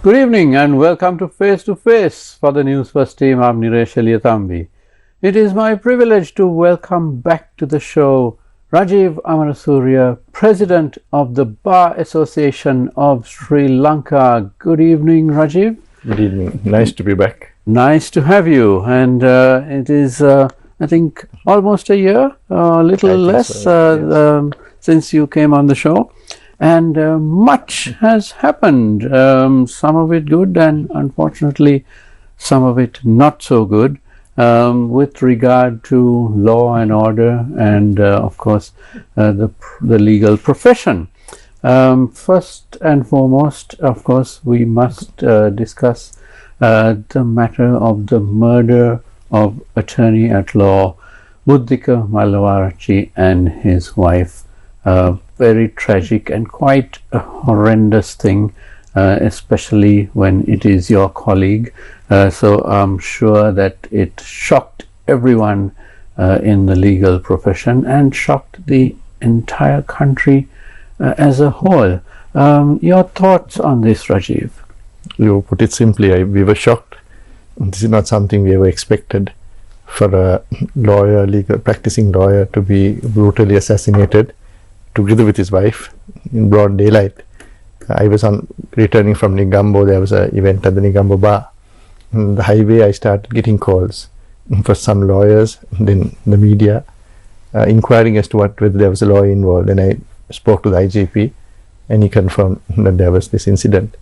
Good evening and welcome to Face for the Newsfirst team. I'm Niresh Eliyatambi. It is my privilege to welcome back to the show Rajeev Amarasuriya, President of the Bar Association of Sri Lanka. Good evening, Rajeev. Good evening. Nice to be back. Nice to have you. And it is, I think, almost a year, a little less, yes. Since you came on the show. And much has happened, some of it good and unfortunately some of it not so good, with regard to law and order and of course the legal profession. First and foremost, of course, we must discuss the matter of the murder of attorney at law Buddhika Malawarachi and his wife. Very tragic and quite a horrendous thing, especially when it is your colleague. So I'm sure that it shocked everyone in the legal profession and shocked the entire country as a whole. Your thoughts on this, Rajeev? You put it simply, we were shocked. This is not something we ever expected, for a lawyer, practicing lawyer, to be brutally assassinated together with his wife in broad daylight. I was returning from Negombo. There was an event at the Negombo bar. On the highway, I started getting calls for some lawyers, then the media, inquiring as to whether there was a lawyer involved. And I spoke to the IGP, and he confirmed that there was this incident.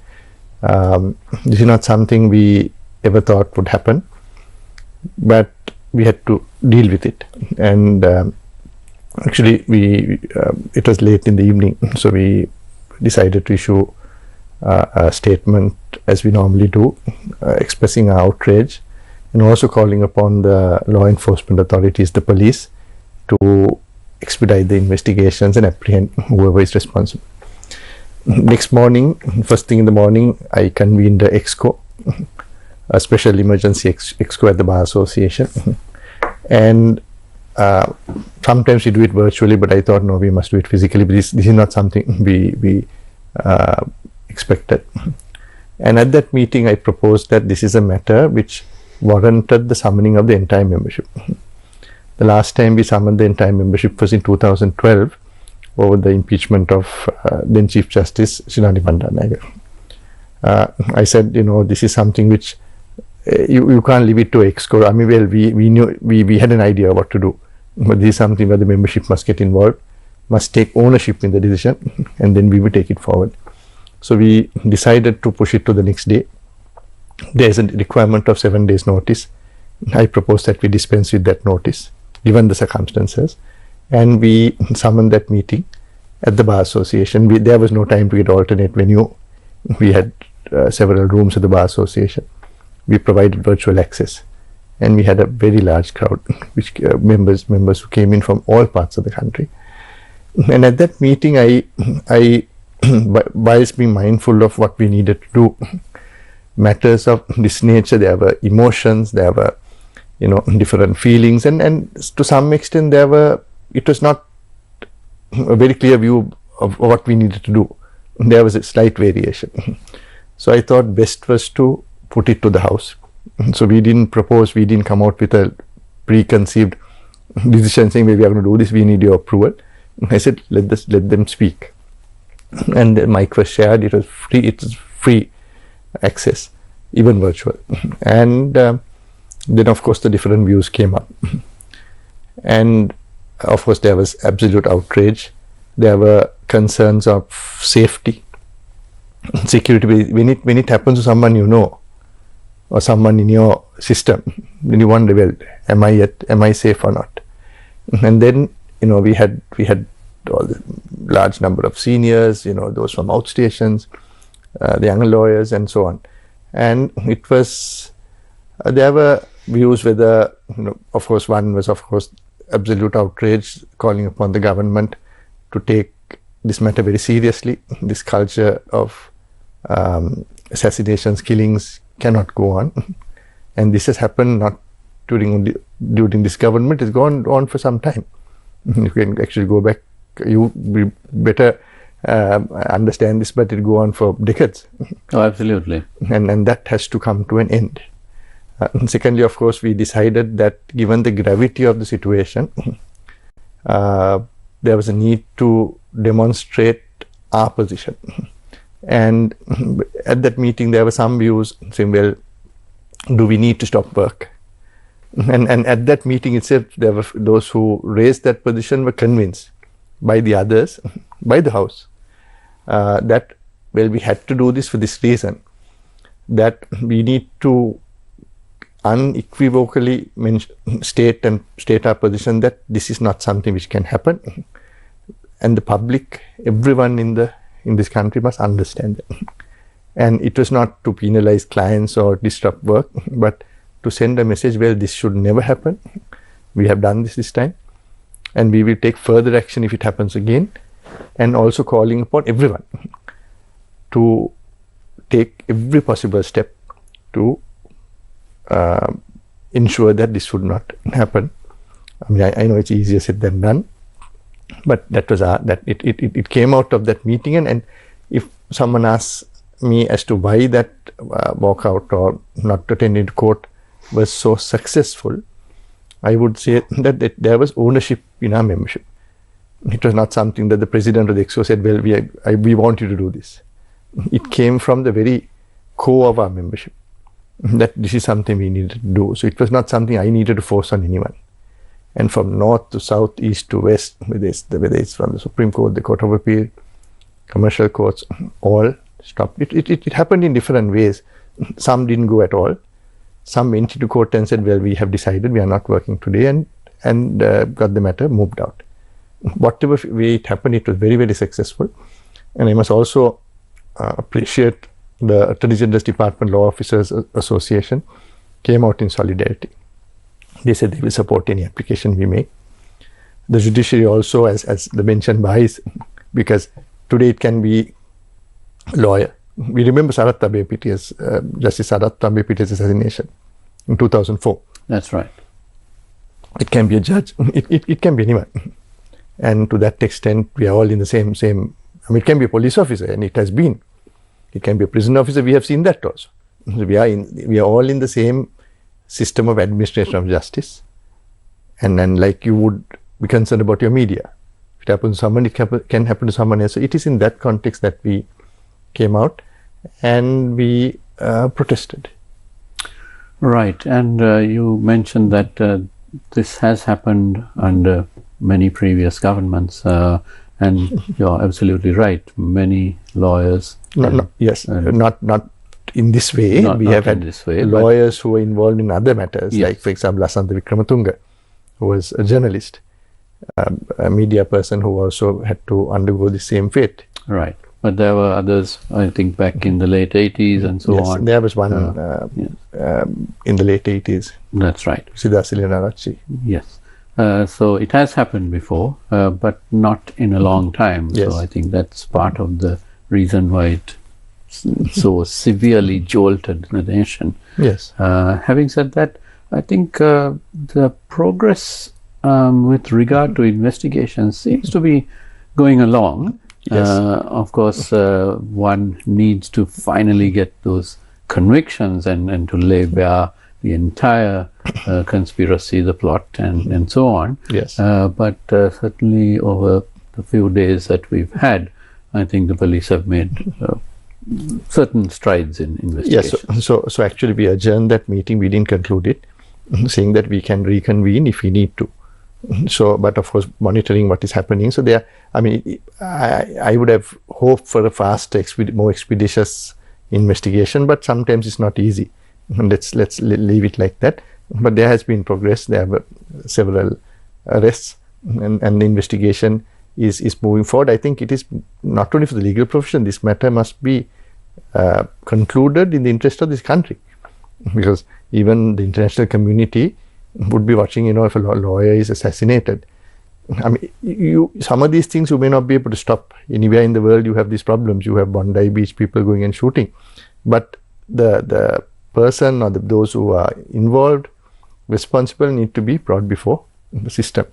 This is not something we ever thought would happen, but we had to deal with it. And actually, it was late in the evening, so we decided to issue a statement, as we normally do, expressing our outrage and also calling upon the law enforcement authorities, the police, to expedite the investigations and apprehend whoever is responsible. Next morning, first thing in the morning, I convened the EXCO, a special emergency EXCO at the Bar Association, and sometimes we do it virtually, but I thought, no, we must do it physically. But this is not something we expected. And at that meeting, I proposed that this is a matter which warranted the summoning of the entire membership. The last time we summoned the entire membership was in 2012 over the impeachment of then Chief Justice Srinani Bandaranaike. I said, this is something which you can't leave it to EXCO. I mean, well, we knew, we had an idea what to do, but this is something where the membership must get involved, must take ownership in the decision, and then we will take it forward. So we decided to push it to the next day. There is a requirement of 7 days notice. I proposed that we dispense with that notice, given the circumstances, and we summoned that meeting at the Bar Association. There was no time to get alternate venue. We had several rooms at the Bar Association. We provided virtual access, and we had a very large crowd, which members who came in from all parts of the country. And at that meeting, I whilst being mindful of what we needed to do, matters of this nature, there were emotions, there were different feelings, and to some extent it was not a very clear view of what we needed to do. There was a slight variation. So I thought best was to put it to the House. So we didn't come out with a preconceived decision saying, we are going to do this, we need your approval. I said, let them speak. And the mic was shared, it was free access, even virtual. And then of course the different views came up. And of course there was absolute outrage. There were concerns of safety, security. When it happens to someone or someone in your system, then you wonder, well, am I safe or not? And then we had all the large number of seniors, those from outstations, the younger lawyers, and so on. And it was there were views whether of course one was absolute outrage, calling upon the government to take this matter very seriously. This culture of assassinations, killings cannot go on, and this has happened not during this government. It's gone on for some time. You can actually go back. You be better I understand this, but it go on for decades. Oh, absolutely. And that has to come to an end. Secondly, of course, we decided that given the gravity of the situation, there was a need to demonstrate our position. And at that meeting, there were some views saying, well, do we need to stop work? And at that meeting itself, there were those who raised that position were convinced by the others, by the House, that, well, we had to do this for this reason, that we need to unequivocally state our position that this is not something which can happen, and the public, everyone in this country must understand that. And it was not to penalize clients or disrupt work, but to send a message, well, this should never happen. We have done this time, and we will take further action if it happens again, and also calling upon everyone to take every possible step to ensure that this should not happen. I mean, I know it's easier said than done, but that was it came out of that meeting. And if someone asks me as to why that walkout or not attending court was so successful, I would say that there was ownership in our membership. It was not something that the president of the EXCO said, well, we want you to do this. It came from the very core of our membership that this is something we needed to do. So it was not something I needed to force on anyone. And from north to south, east to west, whether it's from the Supreme Court, the Court of Appeal, commercial courts, all stopped. It happened in different ways. Some didn't go at all. Some went into court and said, well, we have decided we are not working today, and got the matter moved out. Whatever way it happened, it was very, very successful. And I must also appreciate the Attorney General's Department Law Officers Association came out in solidarity. They said they will support any application we make. The judiciary also, as the mentioned by, because today it can be lawyer. We remember Sarath Abeyapitiya's, Justice Sarath Abeyapitiya's assassination in 2004. That's right. It can be a judge. It can be anyone. And to that extent, we are all in the same. I mean, it can be a police officer, and it has been. It can be a prison officer. We have seen that also. So we are all in the same system of administration of justice. And then, like you would be concerned about your media. If it happens to someone, it can happen to someone else. So it is in that context that we came out and we protested. Right. And you mentioned that this has happened under many previous governments, and you're absolutely right. Many lawyers. Not in this way. We have had lawyers who were involved in other matters, yes. Like, for example, Asantha Wickramatunge, who was a journalist, a media person who also had to undergo the same fate. Right. But there were others, I think, back in the late 80s and so on. There was one in the late 80s. That's right. Siddha. Yes. So it has happened before, but not in a long time. Yes. So I think that's part of the reason why it so severely jolted the nation. Yes. Having said that, I think the progress with regard to investigations seems to be going along. Yes. Of course, one needs to finally get those convictions and to lay bare the entire conspiracy, the plot, and so on. Yes. But certainly over the few days that we've had, I think the police have made certain strides in investigation. Yes. So actually we adjourned that meeting. We didn't conclude it, saying that we can reconvene if we need to. So, but of course, monitoring what is happening. So there, I mean, I would have hoped for a faster, more expeditious investigation, but sometimes it's not easy. Let's leave it like that. But there has been progress. There were several arrests, and the investigation is moving forward. I think it is not only for the legal profession. This matter must be concluded in the interest of this country, because even the international community would be watching, if a lawyer is assassinated. I mean, some of these things you may not be able to stop. Anywhere in the world you have these problems. You have Bondi Beach people going and shooting. But the person or those who are involved, responsible, need to be brought before the system.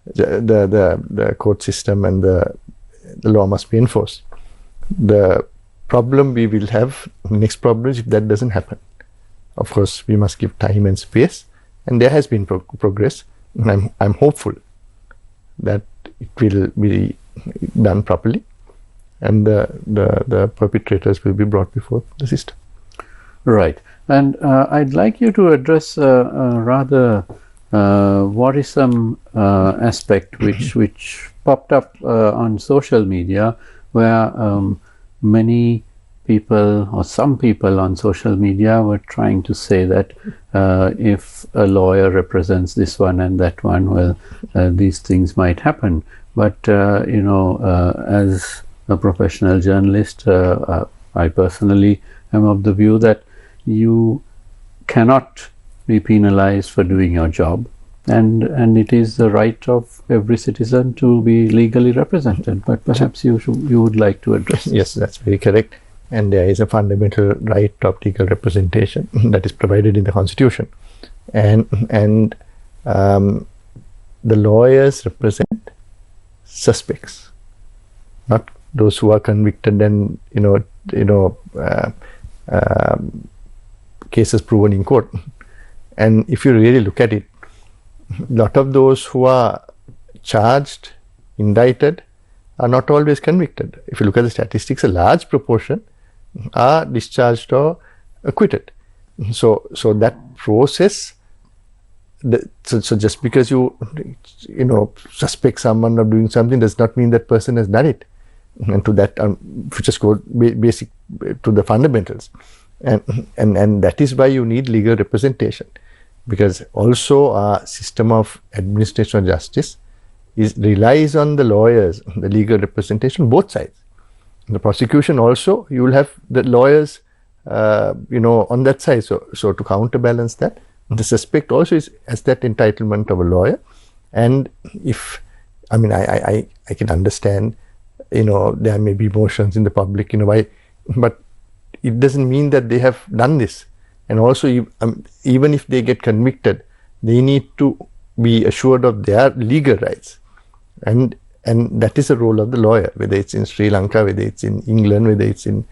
The court system and the the law must be enforced. The problem we will have, next problem is if that doesn't happen. Of course, we must give time and space, and there has been progress, and I'm hopeful that it will be done properly, and the perpetrators will be brought before the system. Right. And I'd like you to address rather worrisome aspect which popped up on social media, where many people or some people on social media were trying to say that if a lawyer represents this one and that one, well, these things might happen. But as a professional journalist, I personally am of the view that you cannot be penalized for doing your job, and it is the right of every citizen to be legally represented. But perhaps you would like to address this. Yes, that's very correct. And there is a fundamental right of legal representation that is provided in the Constitution, and the lawyers represent suspects, not those who are convicted and cases proven in court. And if you really look at it, a lot of those who are charged, indicted, are not always convicted. If you look at the statistics, a large proportion are discharged or acquitted. So that process, so just because you suspect someone of doing something does not mean that person has done it. And to that, if you just go basic to the fundamentals, and that is why you need legal representation, because also our system of administration of justice relies on the lawyers, the legal representation, both sides. The prosecution also, you will have the lawyers, on that side. So to counterbalance that, the suspect also has that entitlement of a lawyer. And I can understand, there may be emotions in the public, why, but it doesn't mean that they have done this. And also, even if they get convicted, they need to be assured of their legal rights. And that is the role of the lawyer, whether it's in Sri Lanka, whether it's in England, whether it's in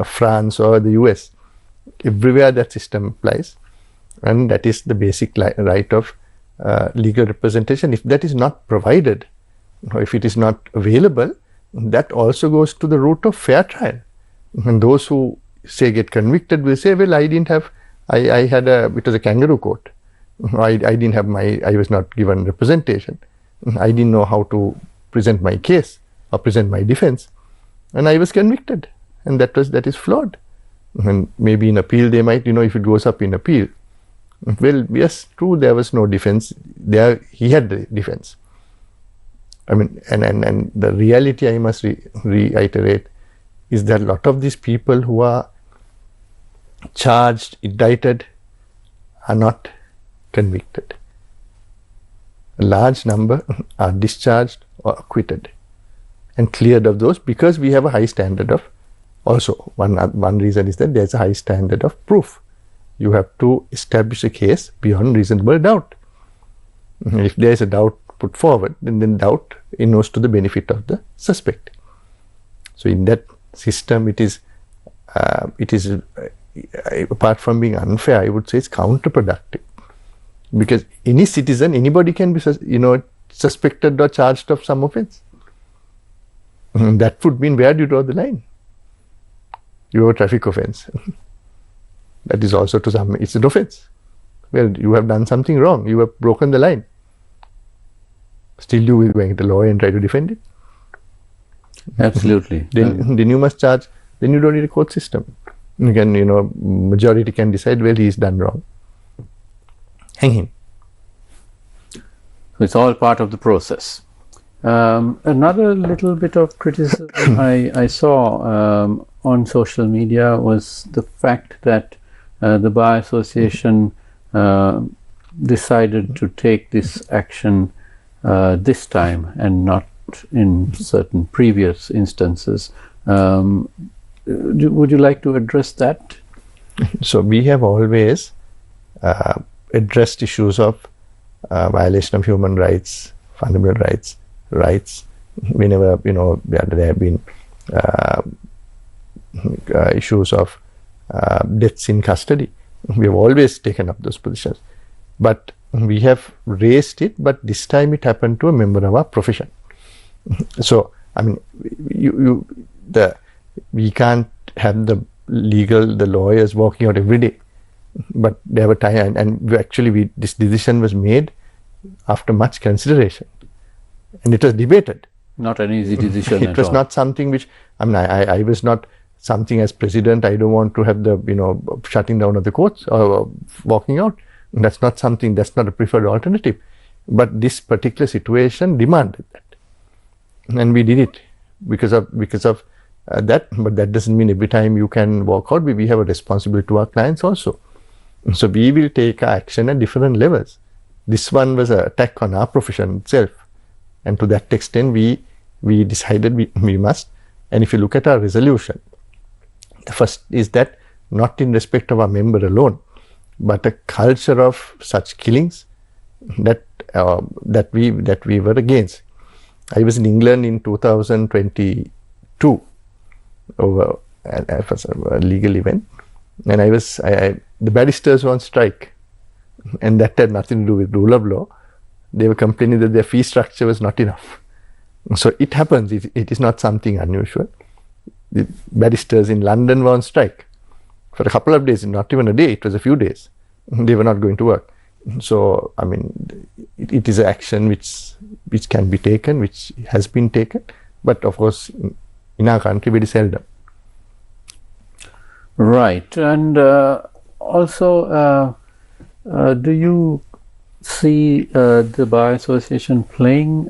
France or the US. Everywhere that system applies, and that is the basic right of legal representation. If that is not provided, or if it is not available, that also goes to the root of fair trial. And those who say get convicted will say, well, it was a kangaroo court. I was not given representation. I didn't know how to present my case or present my defense, and I was convicted, and that is flawed. And maybe in appeal they might, if it goes up in appeal, well, yes, true, there was no defense there, he had the defense. And the reality, I must reiterate, is that a lot of these people who are charged, indicted, are not convicted. A large number are discharged or acquitted and cleared of those, because we have a high standard of, also one reason is that there's a high standard of proof. You have to establish a case beyond reasonable doubt. If there is a doubt put forward, then doubt inures to the benefit of the suspect. So in that system, it is apart from being unfair, I would say it's counterproductive, because any citizen, anybody can be suspected or charged of some offense. That would mean, where do you draw the line? You have a traffic offense. That is also it's an offense. Well, you have done something wrong. You have broken the line. Still you will go to the lawyer and try to defend it? Absolutely. Then you must charge. Then you don't need a court system. You can, majority can decide, well, he's done wrong. Hang him. So it's all part of the process. Another little bit of criticism I saw on social media was the fact that the Bar Association decided to take this action this time and not in certain previous instances. Would you like to address that? So we have always addressed issues of violation of human rights, fundamental rights whenever, there have been issues of deaths in custody, we have always taken up those positions. But we have raised it, but this time it happened to a member of our profession. So, I mean, we can't have the lawyers walking out every day. But there were time, and this decision was made after much consideration, and it was debated. Not an easy decision. It was not something which, I mean, I was not something as president. I don't want to have the shutting down of the courts or walking out. That's not something. That's not a preferred alternative. But this particular situation demanded that, and we did it because of that. But that doesn't mean every time you can walk out. We have a responsibility to our clients also. So we will take action at different levels. This one was an attack on our profession itself, and to that extent we decided we must. And if you look at our resolution, the first is that not in respect of our member alone, but a culture of such killings that we were against. I was in England in 2022 over a legal event, and the barristers were on strike, and that had nothing to do with rule of law. They were complaining that their fee structure was not enough. So it happens. It is not something unusual. The barristers in London were on strike for a couple of days, not even a day. It was a few days. They were not going to work. So, I mean, it is an action which can be taken, which has been taken, but of course, in our country, very seldom. Right, and also, do you see the Bar Association playing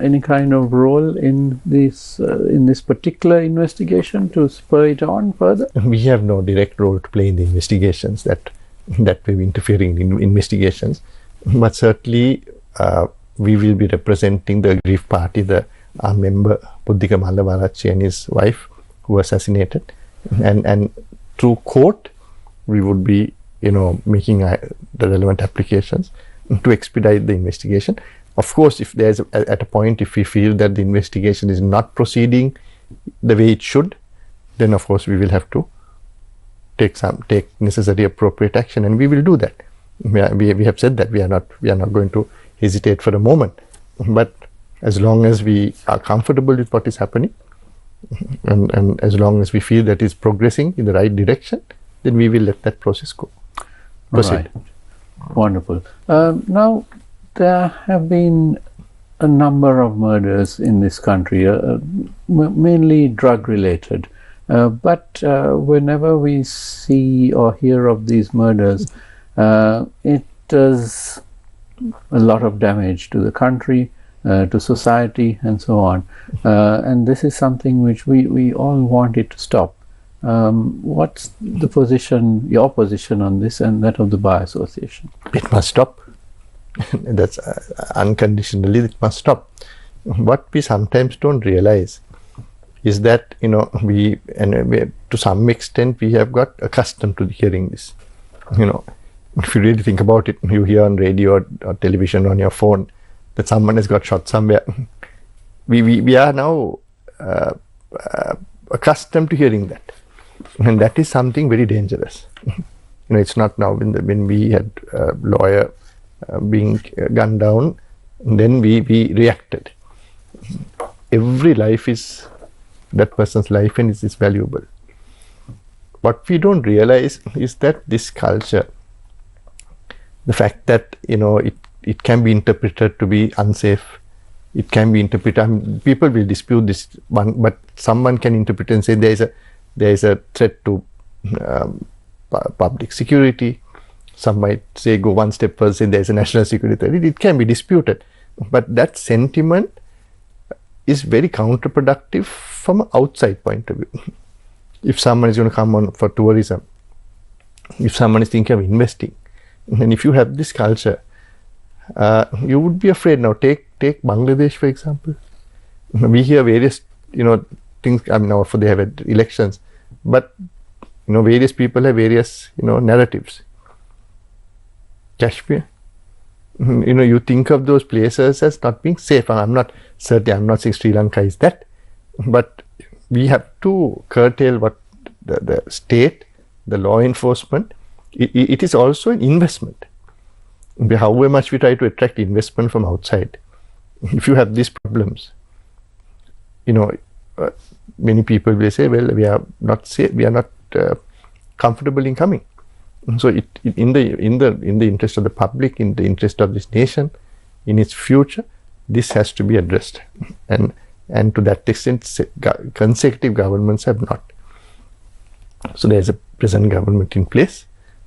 any kind of role in this particular investigation to spur it on further? We have no direct role to play in the investigations that we're interfering in investigations, but certainly we will be representing the aggrieved party, our member Puddika Mallavarachchi and his wife who were assassinated, and through court we would be making the relevant applications to expedite the investigation. Of course, if there's at a point if we feel that the investigation is not proceeding the way it should, then of course we will have to take necessary appropriate action, and we will do that. We have said that we are not going to hesitate for a moment, but as long as we are comfortable with what is happening, and as long as we feel that it's progressing in the right direction, then we will let that process go. Proceed. Right. Wonderful. Now, there have been a number of murders in this country, mainly drug related. But whenever we see or hear of these murders, it does a lot of damage to the country, to society, and so on. And this is something which we all want it to stop. What's the position, your position on this, and that of the Bar Association? It must stop. That's unconditionally, it must stop. What we sometimes don't realize is that we to some extent we have got accustomed to hearing this. If you really think about it, you hear on radio or television on your phone that someone has got shot somewhere. We are now accustomed to hearing that, and that is something very dangerous. It's not now when we had a lawyer being gunned down, then we reacted. Every life is that person's life, and it is valuable. What we don't realize is that this culture, the fact that it can be interpreted to be unsafe, it can be interpreted. People will dispute this one, but someone can interpret and say there is a threat to public security. Some might say go one step further, say there is a national security threat. It can be disputed, but that sentiment is very counterproductive from an outside point of view. If someone is going to come on for tourism, if someone is thinking of investing, and if you have this culture, you would be afraid. Now take Bangladesh for example. We hear various things. I mean, now for they have had elections, but various people have various narratives. Kashmir, You think of those places as not being safe. And I'm not saying Sri Lanka is that, but we have to curtail what the state, the law enforcement. It is also an investment. However much we try to attract investment from outside, if you have these problems, many people will say, well, we are not safe, we are not comfortable in coming. So in the interest of the public, in the interest of this nation, in its future, this has to be addressed. And to that extent, consecutive governments have not. So there is a present government in place.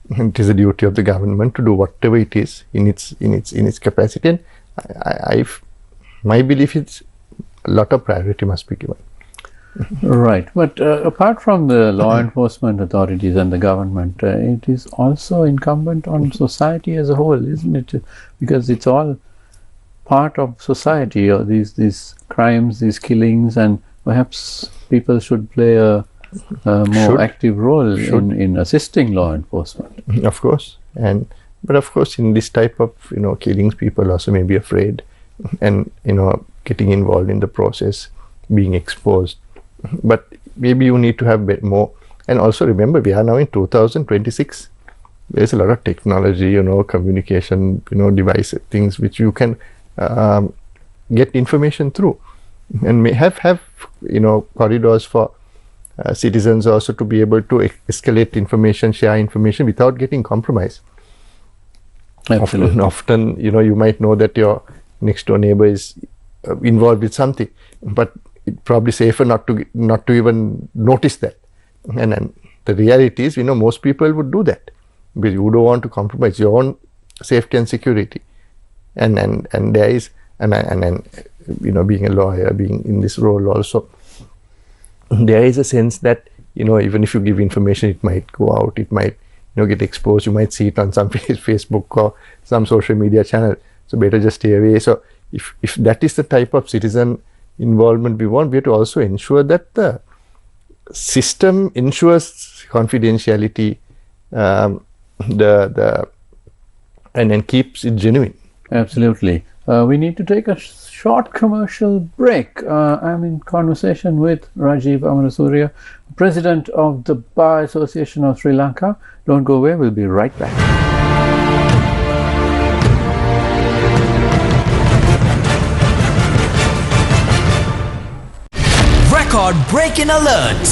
It is a duty of the government to do whatever it is in its capacity. And my belief is a lot of priority must be given. Right, but apart from the law enforcement authorities and the government, it is also incumbent on society as a whole, isn't it? Because it's all part of society, or these crimes, these killings, and perhaps people should play a more active role in assisting law enforcement. Of course, but of course, in this type of killings, people also may be afraid, and getting involved in the process, being exposed. But maybe you need to have more. And also remember, we are now in 2026. There's a lot of technology, communication, device things which you can get information through, and may have corridors for citizens also to be able to escalate information, share information without getting compromised. Absolutely. Often, you might know that your next door neighbor is involved with something, but it's probably safer not to even notice that. And the reality is, most people would do that because you don't want to compromise your own safety and security. And there is, and being a lawyer, being in this role also, there is a sense that even if you give information, it might go out, it might get exposed, you might see it on some Facebook or some social media channel, so better just stay away. So if that is the type of citizen involvement we want, we have to also ensure that the system ensures confidentiality, and keeps it genuine. Absolutely. We need to take a short commercial break. I'm in conversation with Rajeev Amarasuriya, President of the Bar Association of Sri Lanka. Don't go away, we'll be right back. Record-breaking alerts.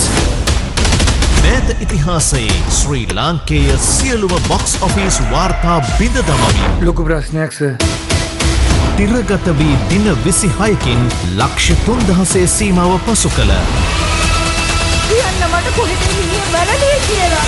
මෑත ඉතිහාසයේ ශ්‍රී ලාංකේය සියලුම box office වාර්තා බිඳ දමමින් ලොකු ප්‍රශ්නයක් sir. තිරගත වී දින 26කින් ලක්ෂ 3000 සීමාව පසු කළ කියන්න මට කොහෙද ගියේ වැරදි කියලා.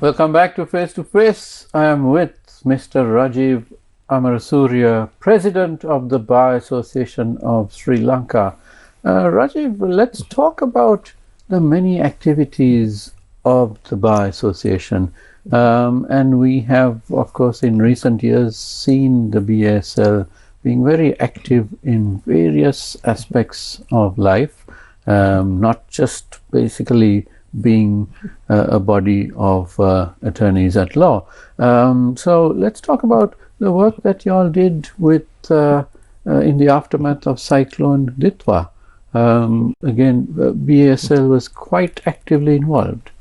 Welcome back to Face to Face. I am with Mr. Rajeev Amarasuriya, President of the Bar Association of Sri Lanka. Rajeev, let's talk about the many activities of the Bar Association. And we have, of course, in recent years seen the BASL being very active in various aspects of life, not just basically being a body of attorneys at law. So let's talk about the work that you all did with in the aftermath of Cyclone Ditwa. Again, BASL was quite actively involved.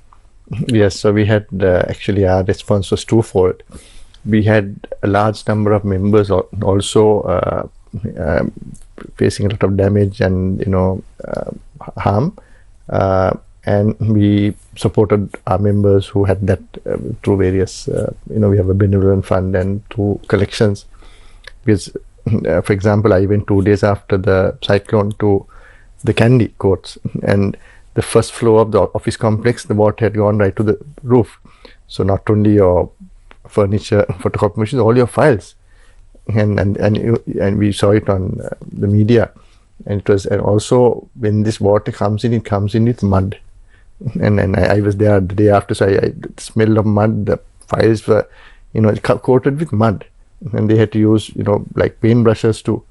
Yes, so we had actually our response was twofold. We had a large number of members also facing a lot of damage and harm, and we supported our members who had that through various we have a benevolent fund and through collections. Because for example, I went 2 days after the cyclone to the Kandy courts, and the first floor of the office complex, the water had gone right to the roof. So not only your furniture, photocopy machines, all your files, and we saw it on the media. And it was, and also when this water comes in, it comes in with mud. And I was there the day after, so the smell of mud, the files were coated with mud, and they had to use like paintbrushes to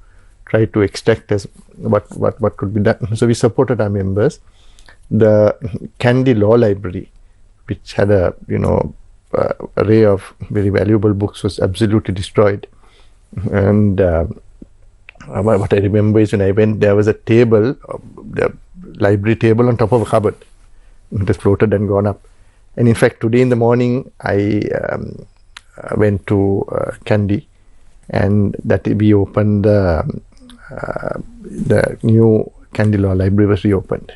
try to extract as what could be done. So we supported our members. The Kandy Law Library, which had a array of very valuable books, was absolutely destroyed. And what I remember is when I went, there was a table, the library table on top of a cupboard. It was floated and gone up. And in fact, today in the morning, I went to Kandy, and that we opened the new Kandy Law Library was reopened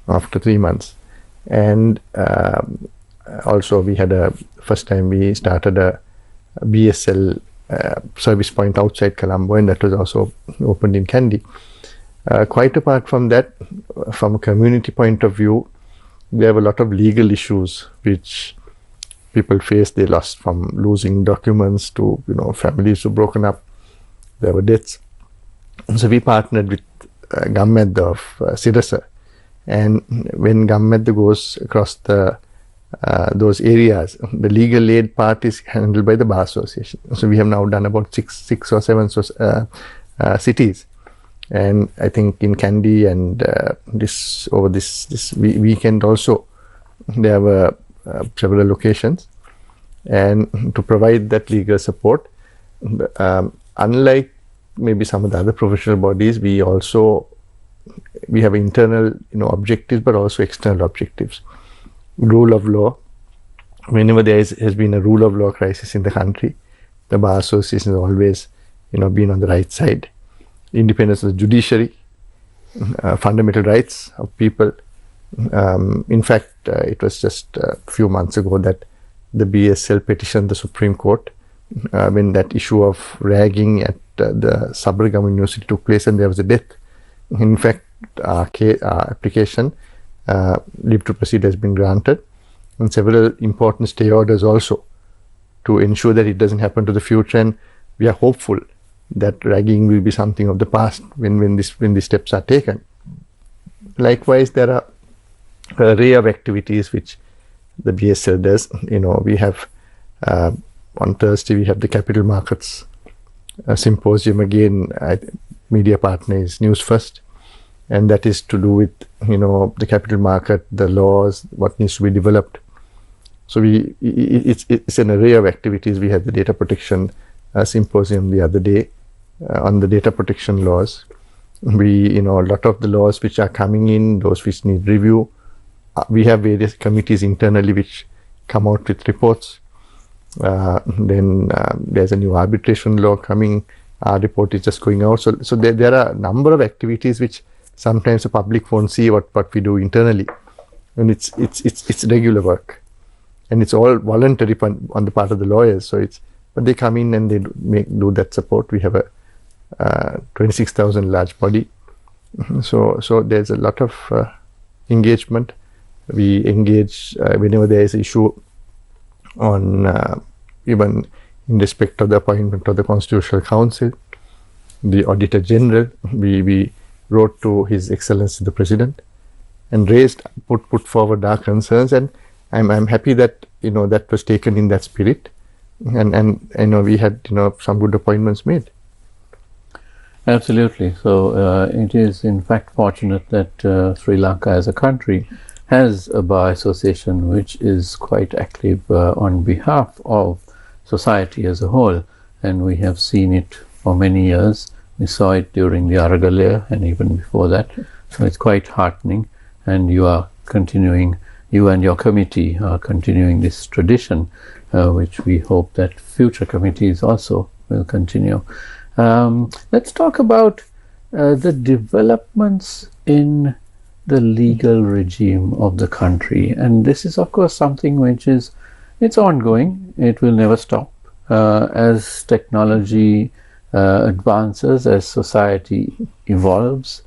after 3 months. And also we had first time we started a BSL service point outside Colombo, and that was also opened in Kandy. Quite apart from that, from a community point of view, there were a lot of legal issues which people faced. They lost from losing documents to families who broken up. There were deaths. So we partnered with Gammadda of Sirasa, and when Gammadda goes across those areas, the legal aid part is handled by the Bar Association. So we have now done about six or seven cities, and I think in Kandy and this weekend also there were several locations, and to provide that legal support. Unlike maybe some of the other professional bodies, we have internal objectives, but also external objectives. Rule of law. Whenever there has been a rule of law crisis in the country, the Bar Association has always been on the right side. Independence of the judiciary, fundamental rights of people. In fact, it was just a few months ago that the BSL petitioned the Supreme Court when that issue of ragging at the Sabaragamu University took place and there was a death. In fact, our application, leave to proceed, has been granted, and several important stay orders also to ensure that it doesn't happen to the future. And we are hopeful that ragging will be something of the past when these steps are taken. Likewise, there are an array of activities which the BSL does. We have on Thursday we have the capital markets symposium. Again, media partner is Newsfirst, and that is to do with the capital market, the laws, what needs to be developed. So it's an array of activities. We had the data protection symposium the other day on the data protection laws. A lot of the laws which are coming in, those which need review, we have various committees internally which come out with reports. Then there's a new arbitration law coming. Our report is just going out. So there are a number of activities which sometimes the public won't see what we do internally, and it's regular work, and it's all voluntary on the part of the lawyers. But they come in and they do that support. We have a 26,000 large body, so there's a lot of engagement. We engage whenever there is an issue on even in respect of the appointment of the Constitutional Council, the Auditor General. We wrote to His Excellency the President and put forward our concerns, and I'm happy that that was taken in that spirit, and we had some good appointments made. Absolutely. So it is in fact fortunate that Sri Lanka as a country has a bar association which is quite active on behalf of society as a whole, and we have seen it for many years. We saw it during the Aragalaya and even before that, so it's quite heartening, and you and your committee are continuing this tradition, which we hope that future committees also will continue. Let's talk about the developments in the legal regime of the country, and this is of course something which is ongoing. It will never stop as technology advances, as society evolves.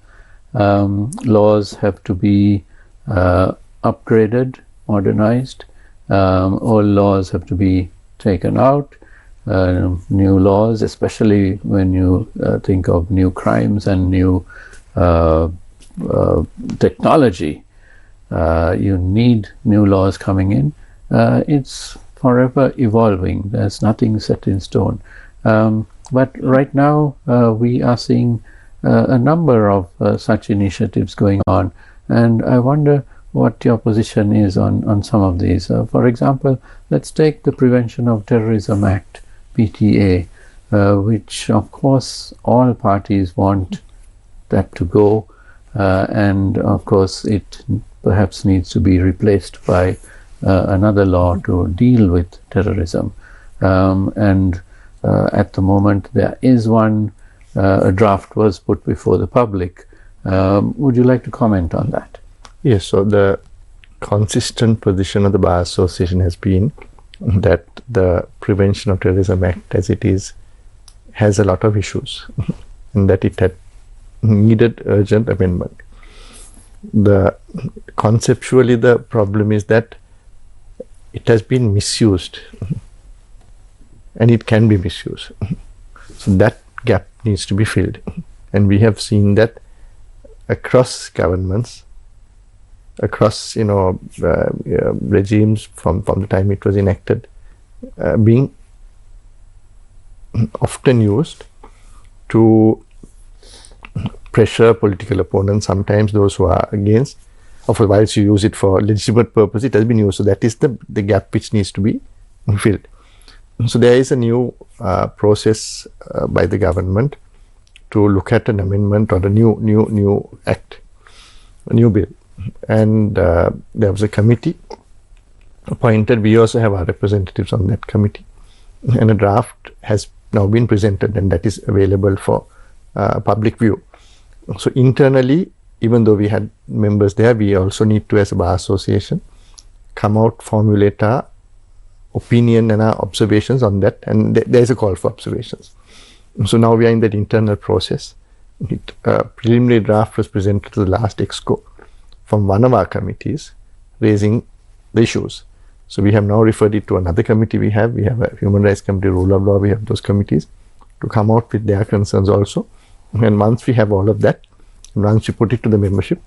Laws have to be upgraded, modernized. Old laws have to be taken out. New laws, especially when you think of new crimes and new technology, you need new laws coming in. It's forever evolving. There's nothing set in stone. But right now we are seeing a number of such initiatives going on, and I wonder what your position is on some of these. For example, let's take the Prevention of Terrorism Act, PTA, which of course all parties want that to go, and of course it perhaps needs to be replaced by another law to deal with terrorism. And at the moment there is one, a draft was put before the public. Would you like to comment on that? Yes, so the consistent position of the Bar Association has been that the Prevention of Terrorism Act as it is has a lot of issues and that it had needed urgent amendment. Conceptually the problem is that it has been misused and it can be misused. So that gap needs to be filled, and we have seen that across governments, across regimes from the time it was enacted, being often used to pressure political opponents, sometimes those who are against. Of whilst you use it for legitimate purpose, it has been used. So that is the gap which needs to be filled. So there is a new process by the government to look at an amendment or a new act, a new bill, and there was a committee appointed. We also have our representatives on that committee, and a draft has now been presented, and that is available for public view. So internally, even though we had members there, we also need to, as a Bar Association, come out, formulate our opinion and our observations on that, and there is a call for observations. So now we are in that internal process. Preliminary draft was presented to the last EXCO from one of our committees raising the issues. So we have now referred it to another committee. We have a Human Rights Committee, Rule of Law. We have those committees to come out with their concerns also. And once we have all of that, and once we put it to the membership,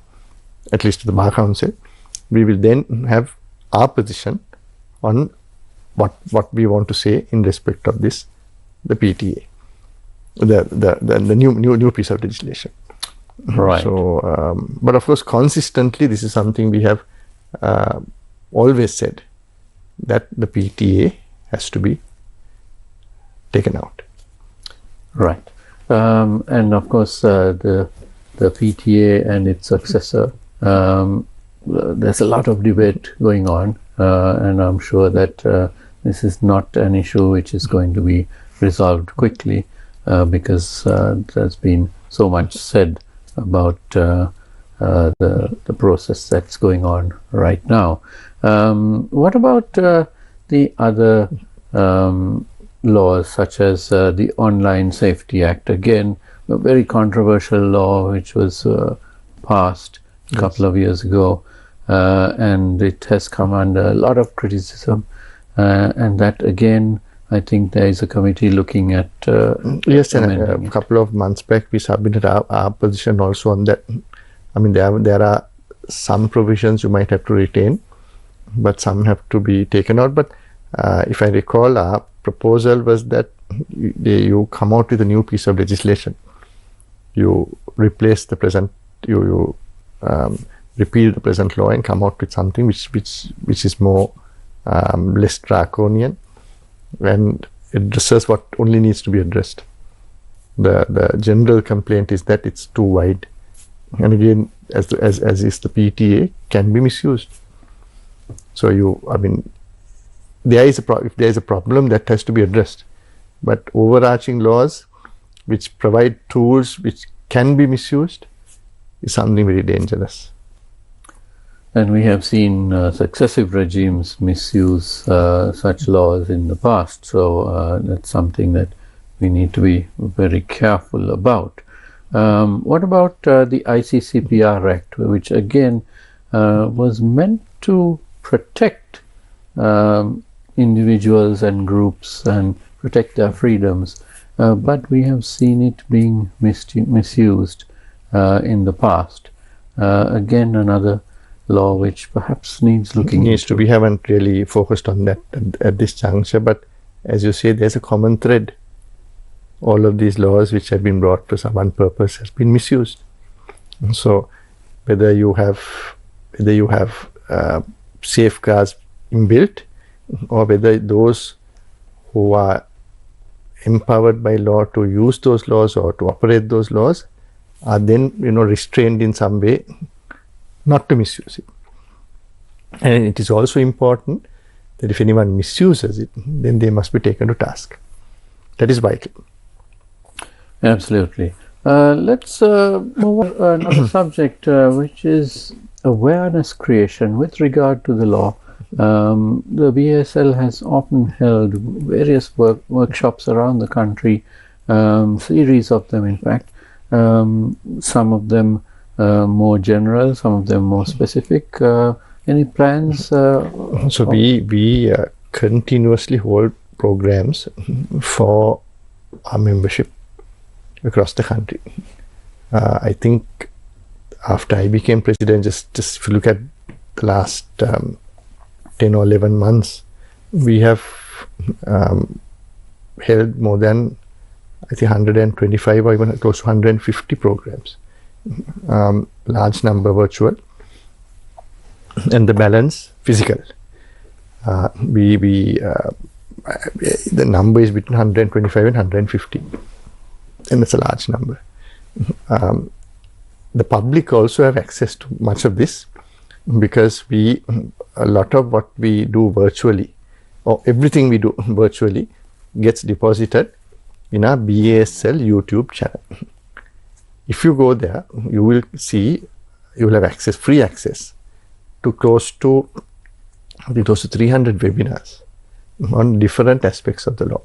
at least to the Bar Council, we will then have our position on what we want to say in respect of this, the PTA, the new piece of legislation. Right. So, but of course, consistently, this is something we have always said, that the PTA has to be taken out. Right. And of course, the PTA and its successor, there's a lot of debate going on, and I'm sure that this is not an issue which is going to be resolved quickly, because there's been so much said about the process that's going on right now. What about the other laws, such as the Online Safety Act? Again, a very controversial law which was passed a couple of years ago, and it has come under a lot of criticism. and that again, I think there is a committee looking at yes, and amending a it. couple of months back we submitted our position also on that. I mean, there are some provisions you might have to retain, but some have to be taken out. But if I recall, our proposal was that you come out with a new piece of legislation. You replace the present, you repeal the present law and come out with something which is more less draconian and addresses what only needs to be addressed. The general complaint is that it's too wide, and again, as is the PTA, can be misused. So if there is a problem, that has to be addressed. But overarching laws which provide tools which can be misused is something very dangerous. And we have seen successive regimes misuse such laws in the past. So that's something that we need to be very careful about. What about the ICCPR Act, which again was meant to protect individuals and groups and protect their freedoms, but we have seen it being misused in the past. Again, another law which perhaps needs looking into. We haven't really focused on that at this juncture, but as you say, there's a common thread. All of these laws which have been brought for some one purpose has been misused. So whether you have safeguards inbuilt, or whether those who are empowered by law to use those laws or to operate those laws are then restrained in some way not to misuse it. And it is also important that if anyone misuses it, then they must be taken to task. That is vital. Absolutely. Let's move on to another subject, which is awareness creation with regard to the law. The BASL has often held various workshops around the country, series of them in fact, some of them more general, some of them more specific. Any plans? So we continuously hold programs for our membership across the country. I think after I became president, just if you look at the last 10 or 11 months, we have held more than, I think, 125 or even close to 150 programs. Large number virtual and the balance physical. The number is between 125 and 150, and it's a large number. The public also have access to much of this, because a lot of what we do virtually, or everything we do virtually, gets deposited in our BASL YouTube channel. If you go there, you will have free access to close to 300 webinars on different aspects of the law.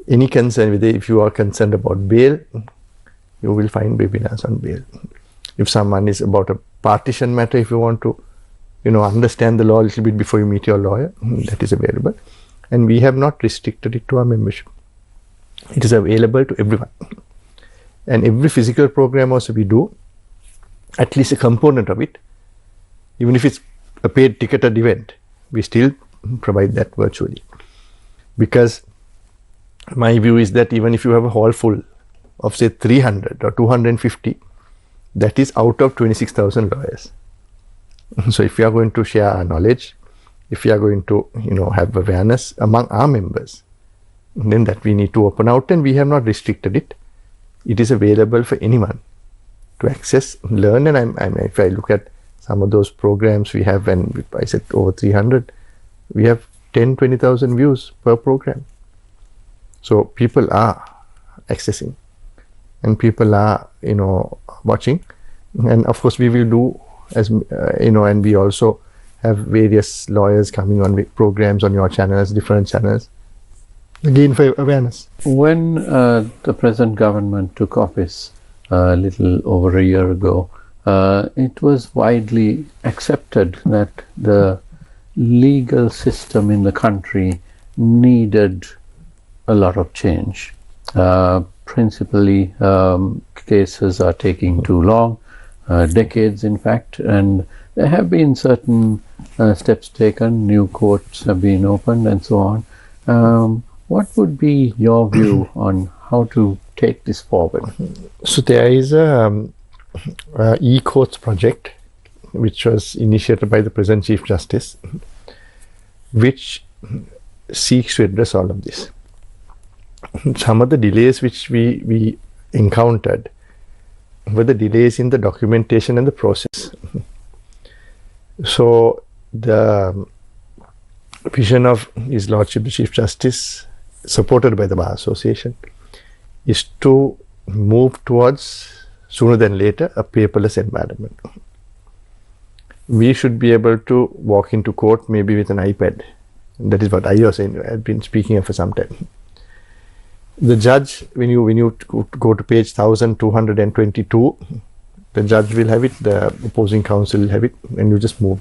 Any concern, whether if you are concerned about bail, you will find webinars on bail. If someone is about a partition matter, if you want to understand the law a little bit before you meet your lawyer, that is available. And we have not restricted it to our membership. It is available to everyone. And every physical program also we do, at least a component of it, even if it's a paid ticketed event, we still provide that virtually. Because my view is that even if you have a hall full of say 300 or 250, that is out of 26,000 lawyers. So if we are going to share our knowledge, if we are going to have awareness among our members, then that we need to open out, and we have not restricted it. It is available for anyone to access, learn, and if I look at some of those programs we have, and I said over 300, we have 10-20,000 views per program. So people are accessing, and people are watching, and of course we will do as and we also have various lawyers coming on with programs on your channels, different channels, again for awareness. When the present government took office a little over a year ago, it was widely accepted that the legal system in the country needed a lot of change. Principally, cases are taking too long, decades in fact, and there have been certain steps taken, new courts have been opened and so on. What would be your view on how to take this forward? So there is a e-courts project which was initiated by the present Chief Justice, which seeks to address all of this. Some of the delays which we encountered were the delays in the documentation and the process. So the vision of His Lordship the Chief Justice, supported by the Bar Association, is to move towards, sooner than later, a paperless environment. We should be able to walk into court maybe with an iPad. That is what I was saying. I've been speaking of for some time. The judge, when you go to page 1222, the judge will have it, the opposing counsel will have it, and you just move.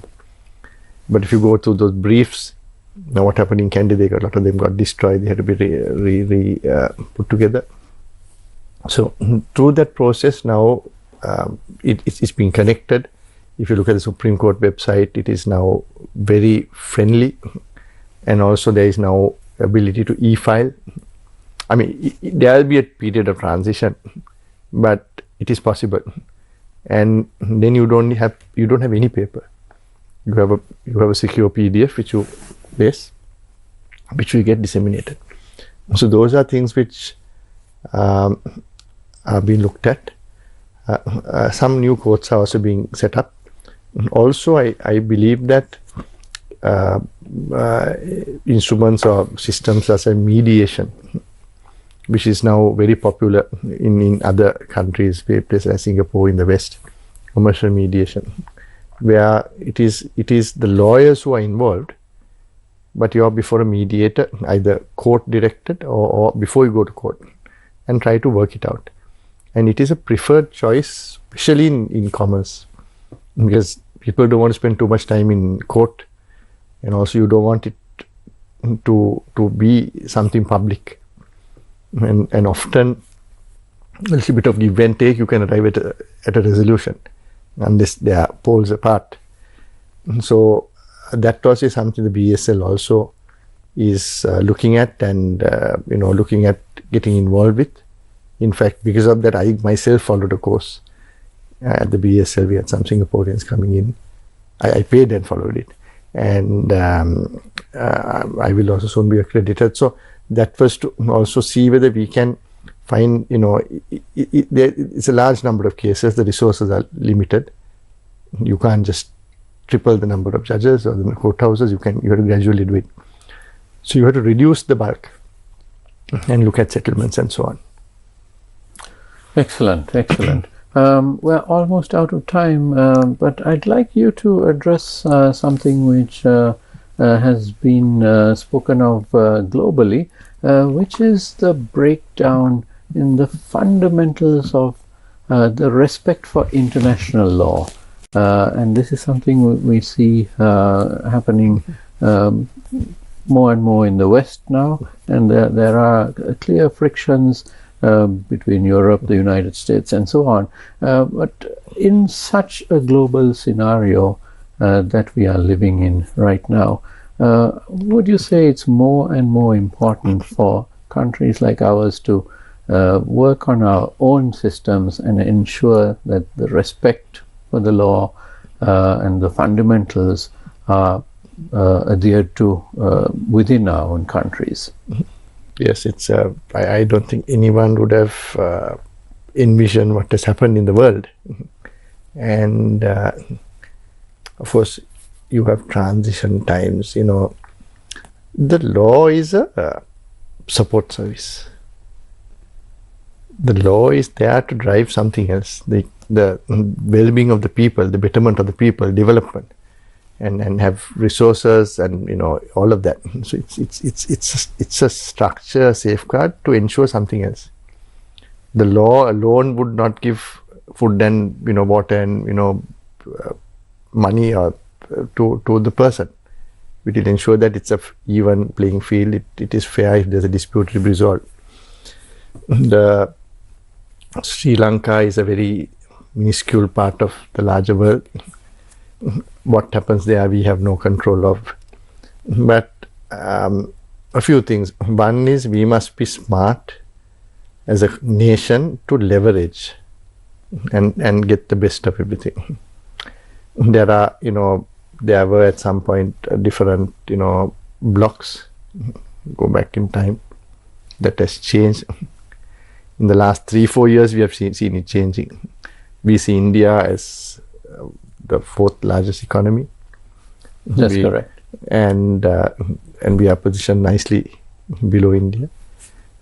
But if you go to those briefs, now what happened in Candy, a lot of them got destroyed, they had to be put together. So through that process now, it's being connected. If you look at the Supreme Court website, it is now very friendly, and also there is now ability to e-file. I mean, there will be a period of transition, but it is possible. And then you don't have any paper. You have a secure PDF which you base, which will get disseminated. So those are things which are being looked at. Some new courts are also being set up. Also, I believe that instruments or systems as a mediation, which is now very popular in other countries, places like Singapore in the West, commercial mediation, where it is the lawyers who are involved, but you are before a mediator, either court directed or before you go to court, and try to work it out. And it is a preferred choice, especially in commerce, because people don't want to spend too much time in court, and also you don't want it to be something public. And often a little bit of give and take, you can arrive at a resolution, unless they are poles apart. So that also is something the BASL also is looking at and looking at getting involved with. In fact, because of that, I myself followed a course at the BASL. We had some Singaporeans coming in. I paid and followed it, and I will also soon be accredited. So that was to also see whether we can find, it's a large number of cases, the resources are limited. You can't just triple the number of judges or the courthouses, you have to gradually do it. So you have to reduce the bulk and look at settlements and so on. Excellent. We're almost out of time, but I'd like you to address something which has been spoken of globally, which is the breakdown in the fundamentals of the respect for international law. And this is something we see happening more and more in the West now, and there are clear frictions between Europe, the United States, and so on. But in such a global scenario that we are living in right now, would you say it's more and more important for countries like ours to work on our own systems and ensure that the respect for the law and the fundamentals are adhered to within our own countries? Yes, it's. I don't think anyone would have envisioned what has happened in the world, and of course, you have transition times. The law is a support service. The law is there to drive something else: the well-being of the people, the betterment of the people, development, and have resources and all of that. So it's a structure, safeguard to ensure something else. The law alone would not give food and water and money or to the person. We will ensure that it's a even playing field. It is fair. If there's a dispute, it will be resolved. Sri Lanka is a very minuscule part of the larger world. What happens there, we have no control of. But a few things. One is we must be smart as a nation to leverage and get the best of everything. There are, there were at some point different, blocks, go back in time, that has changed. In the last 3-4 years, we have seen it changing. We see India as the 4th largest economy. That's correct. And we are positioned nicely below India.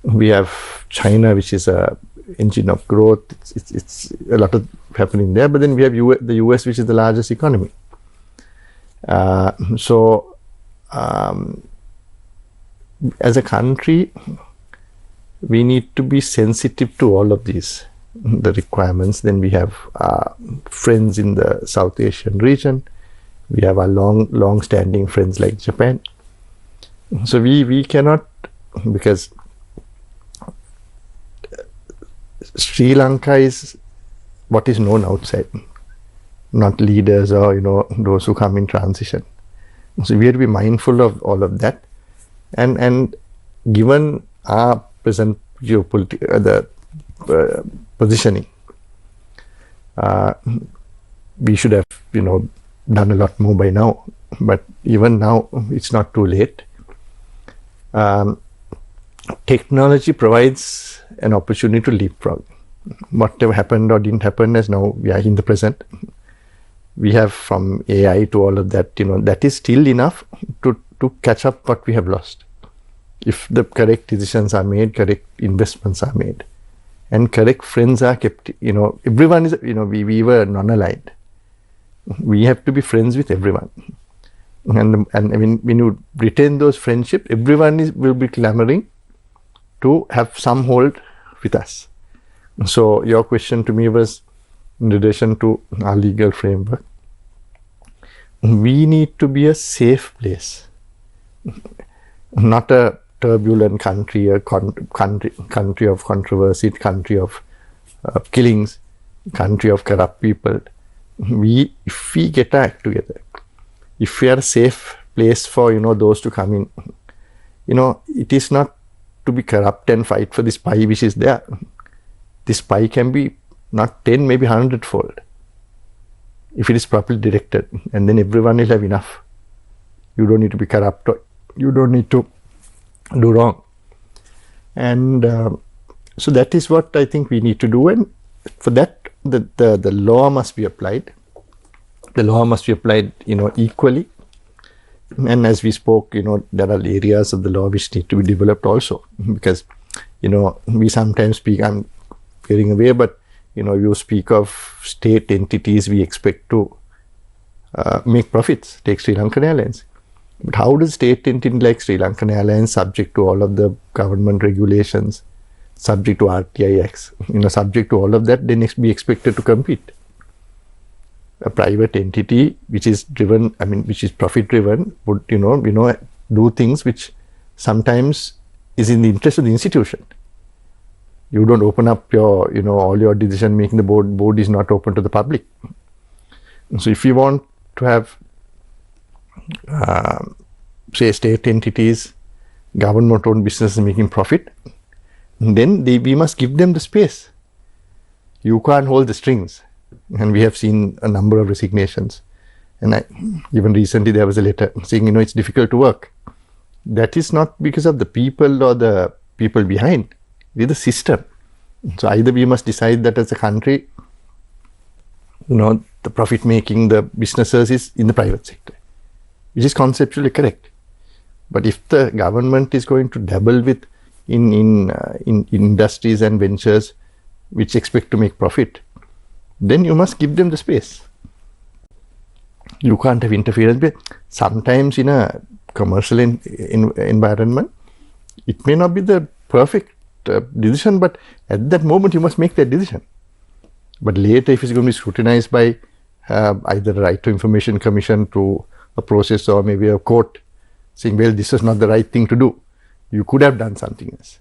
We have China, which is a engine of growth. It's a lot of happening there. But then we have the US, which is the largest economy. So as a country, we need to be sensitive to all of these, the requirements. Then we have friends in the South Asian region. We have our long-standing friends like Japan. So we cannot, because Sri Lanka is what is known outside, not leaders or those who come in transition. So we have to be mindful of all of that, and given our present geopolitical positioning, we should have done a lot more by now. But even now, it's not too late. Technology provides an opportunity to leapfrog. Whatever happened or didn't happen, as now we are in the present. We have, from AI to all of that, that is still enough to catch up what we have lost. If the correct decisions are made, correct investments are made, and correct friends are kept, everyone is, we were non-aligned. We have to be friends with everyone. And I mean, when you retain those friendships, everyone will be clamoring to have some hold with us. So your question to me was in relation to our legal framework. We need to be a safe place, not a turbulent country, a country of controversy, country of killings, country of corrupt people. If we get our act together, if we are a safe place for those to come in, it is not to be corrupt and fight for the spy which is there. The spy can be not 10, maybe 100-fold if it is properly directed, and then everyone will have enough. You don't need to be corrupt, or you don't need to do wrong. And so that is what I think we need to do, and for that the law must be applied. The law must be applied equally, and as we spoke, there are areas of the law which need to be developed also, because we sometimes speak, I'm getting away, but you speak of state entities we expect to make profits. Take Sri Lankan Airlines. But how does state entity like Sri Lankan Airlines, subject to all of the government regulations, subject to RTIX, subject to all of that, then be expected to compete? A private entity which is driven, which is profit driven, would do things which sometimes is in the interest of the institution. You don't open up your all your decision making. The board is not open to the public. So if you want to have say state entities, government owned businesses making profit, then we must give them the space. You can't hold the strings. And we have seen a number of resignations. And even recently there was a letter saying, it's difficult to work. That is not because of the people or the people behind. It is the system. So either we must decide that as a country, the profit making, the businesses is in the private sector, which is conceptually correct. But if the government is going to dabble with in industries and ventures which expect to make profit, then you must give them the space. You can't have interference. But sometimes in a commercial environment, it may not be the perfect decision, but at that moment you must make that decision. But later, if it's going to be scrutinized by either the Right to Information Commission through a process or maybe a court, saying, well, this is not the right thing to do. You could have done something else.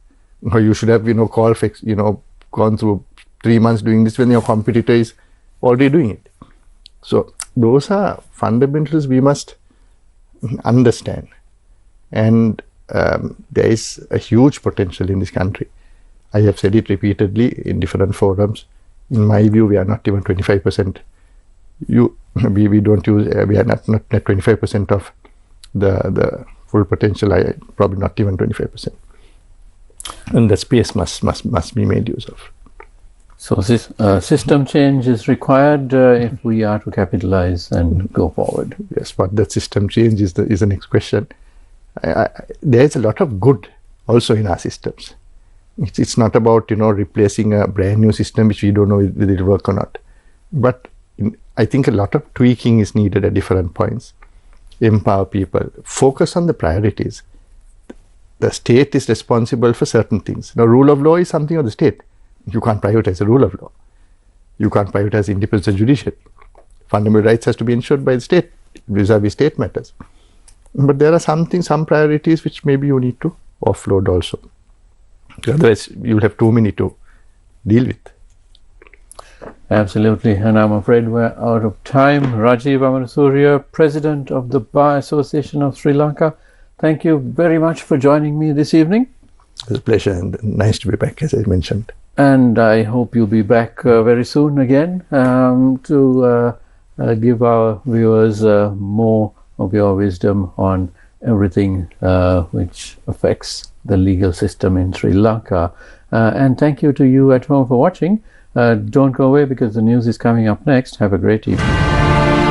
Or you should have, called for, gone through 3 months doing this when your competitor is already doing it. So those are fundamentals we must understand. And there is a huge potential in this country. I have said it repeatedly in different forums. In my view, we are not even 25%. We don't use, we are not 25% of the full potential. Probably not even 25%. And that space must be made use of. So system change is required if we are to capitalize and go forward. Yes, but that system change is the next question. There is a lot of good also in our systems. It's not about replacing a brand new system which we don't know whether it will work or not. But I think a lot of tweaking is needed at different points. Empower people. Focus on the priorities. The state is responsible for certain things. Now, rule of law is something of the state. You can't privatize the rule of law. You can't privatize independence of judiciary. Fundamental rights has to be ensured by the state vis-a-vis state matters. But there are some priorities which maybe you need to offload also. Otherwise, you'll have too many to deal with. Absolutely, and I'm afraid we're out of time. Rajeev Amarasuriya, President of the Bar Association of Sri Lanka, thank you very much for joining me this evening. It was a pleasure and nice to be back, as I mentioned. And I hope you'll be back very soon again to give our viewers more of your wisdom on everything which affects the legal system in Sri Lanka. And thank you to you at home for watching. Don't go away because the news is coming up next. Have a great evening.